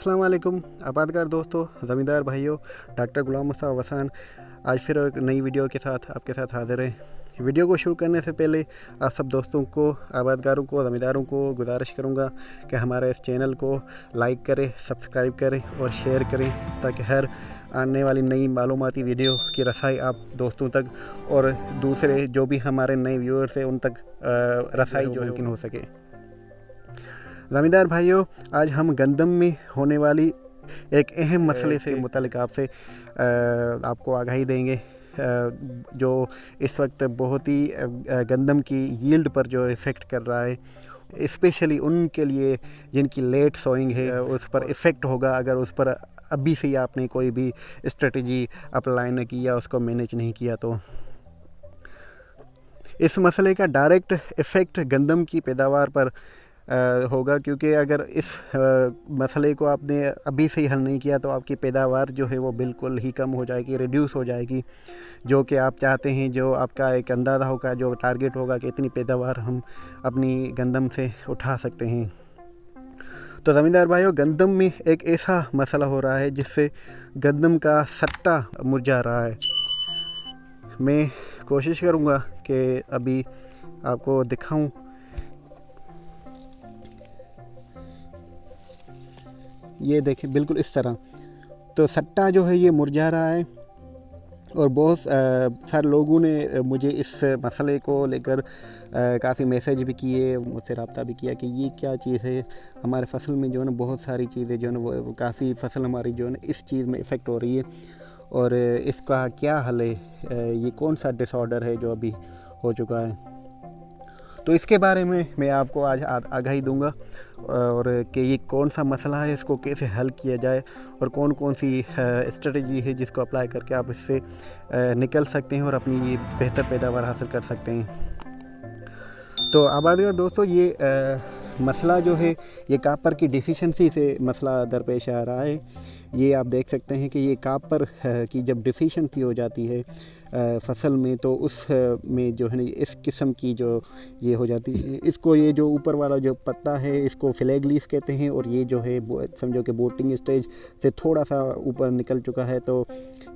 अस्सलाम वालेकुम आबादगार दोस्तों, ज़मींदार भाइयों। डॉक्टर गुलाम मुस्तफ़ा वसान आज फिर एक नई वीडियो के साथ आपके साथ हाज़िर है। वीडियो को शुरू करने से पहले आप सब दोस्तों को, आबादगारों को, ज़मींदारों को गुजारिश करूँगा कि हमारे इस चैनल को लाइक करें, सब्सक्राइब करें और शेयर करें, ताकि हर आने वाली नई मालूमाती वीडियो की रसाई आप दोस्तों तक और दूसरे जो भी हमारे नए व्यूअर्स हैं उन तक रसाई जो मुमकिन हो सके। ज़मींदार भाइयों, आज हम गंदम में होने वाली एक अहम मसले से मुतालिक आपसे आपको आगाही देंगे, जो इस वक्त बहुत ही गंदम की यील्ड पर जो इफ़ेक्ट कर रहा है, इस्पेशली उनके लिए जिनकी लेट सोइंग है उस पर इफ़ेक्ट होगा अगर उस पर अभी से ही आपने कोई भी स्ट्रेटजी अप्लाई न किया, उसको मैनेज नहीं किया। तो इस मसले का डायरेक्ट इफ़ेक्ट गंदम की पैदावार पर होगा, क्योंकि अगर इस मसले को आपने अभी से ही हल नहीं किया तो आपकी पैदावार जो है वो बिल्कुल ही कम हो जाएगी, रिड्यूस हो जाएगी, जो कि आप चाहते हैं, जो आपका एक अंदाज़ा होगा, जो टारगेट होगा कि इतनी पैदावार हम अपनी गंदम से उठा सकते हैं। तो ज़मींदार भाइयों, गंदम में एक ऐसा मसला हो रहा है जिससे गंदम का सट्टा मुरझा रहा है। मैं कोशिश करूँगा कि अभी आपको दिखाऊं। ये देखिए, बिल्कुल इस तरह तो सट्टा जो है ये मुरझा रहा है। और बहुत सारे लोगों ने मुझे इस मसले को लेकर काफ़ी मैसेज भी किए, मुझसे रब्ता भी किया कि ये क्या चीज़ है। हमारे फसल में जो है ना बहुत सारी चीज़ें जो है ना वो काफ़ी फसल हमारी जो है ना इस चीज़ में इफ़ेक्ट हो रही है, और इसका क्या हल है, ये कौन सा डिसऑर्डर है जो अभी हो चुका है। तो इसके बारे में मैं आपको आज आगाही दूंगा, और कि ये कौन सा मसला है, इसको कैसे हल किया जाए, और कौन कौन सी स्ट्रेटजी है जिसको अप्लाई करके आप इससे निकल सकते हैं और अपनी बेहतर पैदावार हासिल कर सकते हैं। तो आबादगार दोस्तों, ये मसला जो है ये कापर की डिफिशेंसी से मसला दरपेश आ रहा है। ये आप देख सकते हैं कि ये कापर की जब डिफिशेंसी हो जाती है फसल में, तो उस में जो है ना इस किस्म की जो ये हो जाती है, इसको ये जो ऊपर वाला जो पत्ता है इसको फ्लैग लीफ कहते हैं, और ये जो है समझो कि बोटिंग स्टेज से थोड़ा सा ऊपर निकल चुका है। तो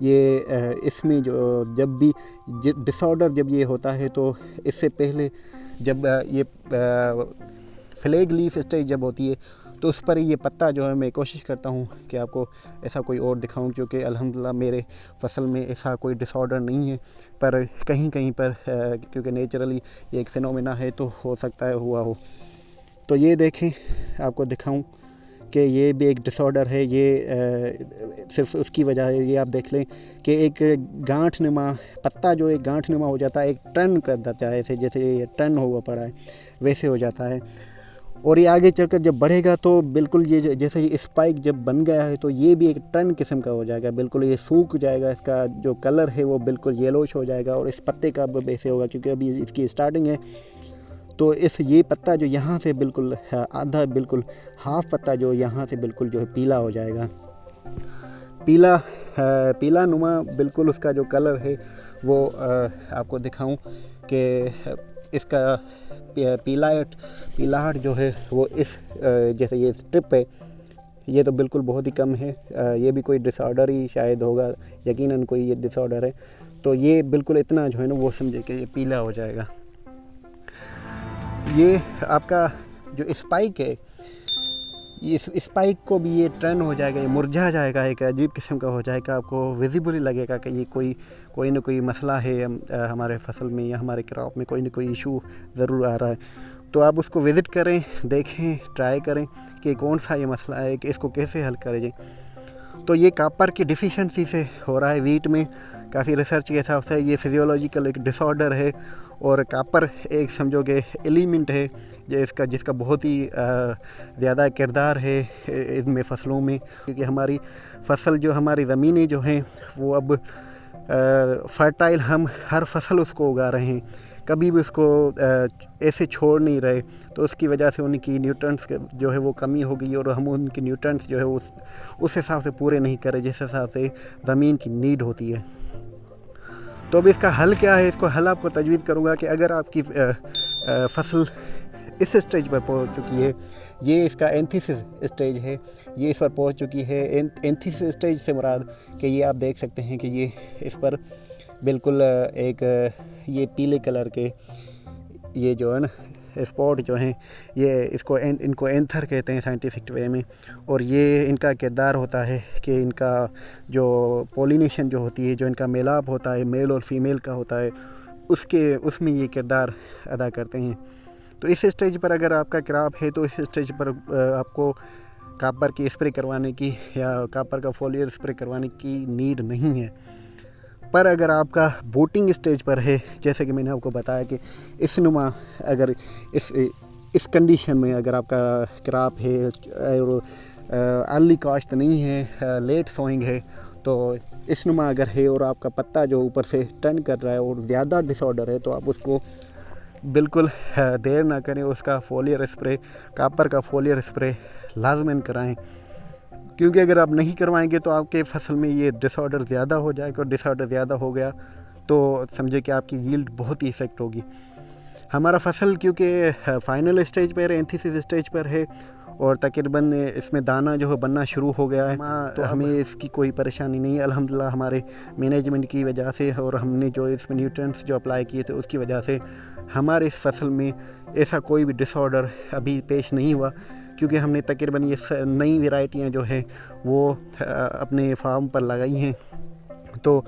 ये इसमें जो जब भी डिसऑर्डर जब ये होता है, तो इससे पहले जब ये फ्लैग लीफ स्टेज जब होती है तो उस पर ये पत्ता जो है मैं कोशिश करता हूँ कि आपको ऐसा कोई और दिखाऊं, क्योंकि अल्हम्दुलिल्लाह मेरे फसल में ऐसा कोई डिसऑर्डर नहीं है, पर कहीं कहीं पर क्योंकि नेचुरली ये एक फिनोमेना है तो हो सकता है हुआ हो। तो ये देखें, आपको दिखाऊं कि ये भी एक डिसऑर्डर है। ये सिर्फ उसकी वजह है, ये आप देख लें कि एक गांठ नुमा पत्ता जो एक गांठ नुमा हो जाता है, एक टर्न कर देता है, ऐसे जैसे ये टर्न हुआ पड़ा है वैसे हो जाता है। और ये आगे चलकर जब बढ़ेगा तो बिल्कुल ये जैसे ये स्पाइक जब बन गया है तो ये भी एक टर्न किस्म का हो जाएगा, बिल्कुल ये सूख जाएगा, इसका जो कलर है वो बिल्कुल येलोश हो जाएगा, और इस पत्ते का अब ऐसे होगा क्योंकि अभी इसकी स्टार्टिंग है। तो ये पत्ता जो यहाँ से बिल्कुल आधा, बिल्कुल हाफ पत्ता जो यहाँ से बिल्कुल जो है पीला हो जाएगा, पीला नुमा बिल्कुल उसका जो कलर है वो आपको दिखाऊं कि इसका पीलाहट जो है वो इस जैसे ये स्ट्रिप है ये तो बिल्कुल बहुत ही कम है। ये भी कोई डिसऑर्डर ही शायद होगा, यकीनन कोई ये डिसऑर्डर है। तो ये बिल्कुल इतना जो है ना वो समझे कि ये पीला हो जाएगा। ये आपका जो स्पाइक है, इस स्पाइक को भी ये टर्न हो जाएगा, ये मुरझा जाएगा, एक अजीब किस्म का हो जाएगा, आपको विजिबली लगेगा कि ये कोई ना कोई मसला है हमारे फसल में या हमारे क्रॉप में, कोई ना कोई इशू ज़रूर आ रहा है। तो आप उसको विज़िट करें, देखें, ट्राई करें कि कौन सा ये मसला है, कि इसको कैसे हल करें। तो ये कापर की डिफिशेंसी से हो रहा है वीट में। काफ़ी रिसर्च के हिसाब से ये फिजियोलॉजिकल एक डिसऑर्डर है, और कापर एक समझो कि एलिमेंट है जिसका बहुत ही ज़्यादा किरदार है इनमें फसलों में, क्योंकि हमारी फसल जो हमारी ज़मीनें जो हैं वो अब फर्टाइल, हम हर फसल उसको उगा रहे हैं, कभी भी उसको ऐसे छोड़ नहीं रहे। तो उसकी वजह से उनकी न्यूट्रिएंट्स जो है वो कमी हो गई, और हम उनके न्यूट्रिएंट्स जो है उस हिसाब से पूरे नहीं कर रहे जिस हिसाब से ज़मीन की नीड होती है। तो अब इसका हल क्या है, इसको हल आपको तजवीज़ करूँगा कि अगर आपकी फसल इस स्टेज पर पहुंच चुकी है। ये इसका एंथीसिस स्टेज है, ये इस पर पहुंच चुकी है। एंथीसिस स्टेज से मुराद कि ये आप देख सकते हैं कि ये इस पर बिल्कुल एक ये पीले कलर के ये जो है ना स्पॉट जो हैं, ये इनको एंथर कहते हैं साइंटिफिक वे में। और ये इनका किरदार होता है कि इनका जो पोलिनेशन जो होती है, जो इनका मेलाप होता है मेल और फीमेल का होता है, उसमें ये किरदार अदा करते हैं। तो इस स्टेज पर अगर आपका क्रॉप है तो इस स्टेज पर आपको कापर की स्प्रे करवाने की या कापर का फोलियर स्प्रे करवाने की नीड नहीं है। पर अगर आपका बूटिंग स्टेज पर है, जैसे कि मैंने आपको बताया कि इस नुमा अगर इस कंडीशन में अगर आपका क्रॉप है और अर्ली काश्त नहीं है, लेट सोइंग है, तो इस नुमा अगर है और आपका पत्ता जो ऊपर से टर्न कर रहा है और ज़्यादा डिसऑर्डर है, तो आप उसको बिल्कुल देर ना करें, उसका फोलियर स्प्रे, कापर का फोलियर स्प्रे लाजमन कराएं। क्योंकि अगर आप नहीं करवाएंगे तो आपके फसल में ये डिसऑर्डर ज़्यादा हो जाएगा, और डिसऑर्डर ज़्यादा हो गया तो समझे कि आपकी यील्ड बहुत ही इफ़ेक्ट होगी। हमारा फसल क्योंकि फाइनल स्टेज पर है, एंथीसिस स्टेज पर है, और तकरीबन इसमें दाना जो है बनना शुरू हो गया है, तो हमें इसकी कोई परेशानी नहीं है अल्हम्दुलिल्लाह। हमारे मैनेजमेंट की वजह से और हमने जो इसमें न्यूट्रिएंट्स जो अप्लाई किए थे उसकी वजह से हमारे इस फसल में ऐसा कोई भी डिसऑर्डर अभी पेश नहीं हुआ। क्योंकि हमने तकरीबन ये नई वैरायटियाँ जो है वो अपने फार्म पर लगाई हैं, तो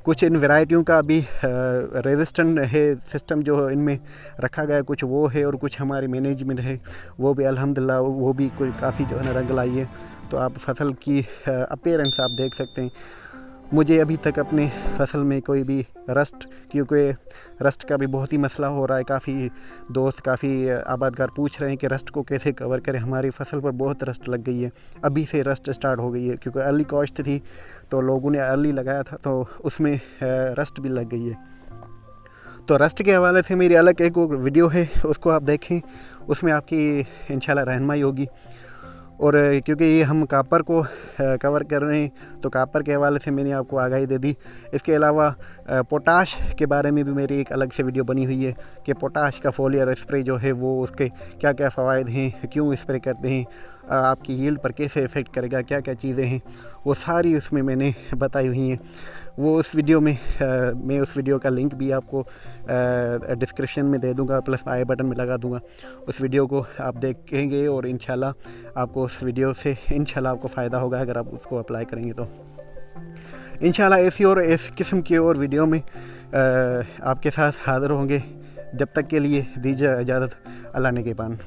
कुछ इन वैरायटियों का अभी रेजिस्टेंट है सिस्टम जो इनमें रखा गया, कुछ वो है और कुछ हमारी मैनेजमेंट है वो भी अल्हम्दुलिल्लाह वो भी कोई काफ़ी जो है ना रंग लाई है। तो आप फसल की अपीयरेंस आप देख सकते हैं। मुझे अभी तक अपने फसल में कोई भी रस्ट, क्योंकि रस्ट का भी बहुत ही मसला हो रहा है, काफ़ी दोस्त काफ़ी आबादगार पूछ रहे हैं कि रस्ट को कैसे कवर करें। हमारी फसल पर बहुत रस्ट लग गई है, अभी से रस्ट स्टार्ट हो गई है, क्योंकि अर्ली कॉस्ट थी तो लोगों ने अर्ली लगाया था तो उसमें रस्ट भी लग गई है। तो रस्ट के हवाले से मेरी अलग एक वीडियो है, उसको आप देखें, उसमें आपकी इंशाल्लाह रहनुमाई होगी। और क्योंकि ये हम कापर को कवर कर रहे हैं तो कापर के हवाले से मैंने आपको आगाही दे दी। इसके अलावा पोटाश के बारे में भी मेरी एक अलग से वीडियो बनी हुई है कि पोटाश का फोलियर स्प्रे जो है वो उसके क्या क्या फ़वाइद हैं, क्यों स्प्रे करते हैं, आपकी यील्ड पर कैसे इफ़ेक्ट करेगा, क्या क्या चीज़ें हैं, वो सारी उसमें मैंने बताई हुई हैं। वो उस वीडियो में मैं उस वीडियो का लिंक भी आपको डिस्क्रिप्शन में दे दूंगा, प्लस आई बटन में लगा दूंगा। उस वीडियो को आप देखेंगे और इंशाल्लाह आपको उस वीडियो से इंशाल्लाह आपको फ़ायदा होगा अगर आप उसको अप्लाई करेंगे तो। इंशाल्लाह ऐसी और इस किस्म की और वीडियो में आपके साथ हाज़िर होंगे। जब तक के लिए दीजिए इजाज़त, अल्लाह निगहबान।